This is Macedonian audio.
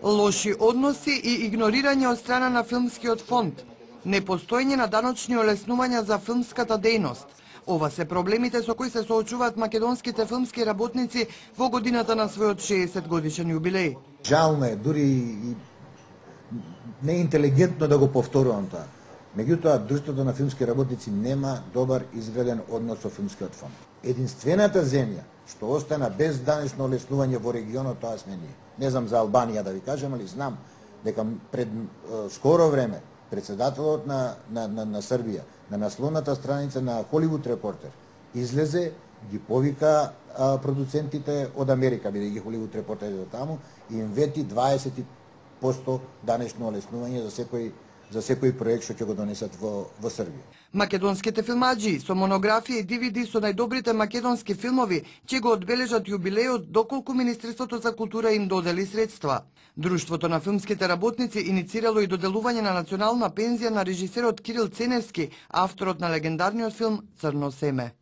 Лоши односи и игнорирање од страна на филмскиот фонд, непостоење на даночни олеснувања за филмската дејност. Ова се проблемите со кои се соочуваат македонските филмски работници во годината на својот 60 годишен јубилеј. Жално е, дури и неинтелигентно да го повторувам тоа. Меѓутоа, Друштвото на филмски работници нема добар изграден однос со филмскиот фонд. Единствената земја што остана без данечно олеснување во регионот, тоа сме ние. Не знам за Албанија да ви кажам, али знам дека пред скоро време председателот на Србија на насловната страница на Холивуд Репортер излезе, ги повика продуцентите од Америка, бидејќи Холивуд Репортер е до таму, и им вети 20% данечно олеснување за секој проект што ќе го донесат во Србија. Македонските филмаджи со монографија и DVD со најдобрите македонски филмови ќе го одбележат јубилејот доколку Министерството за култура им додели средства. Друштвото на филмските работници иницирало и доделување на национална пензија на режисерот Кирил Ценевски, авторот на легендарниот филм Црно семе.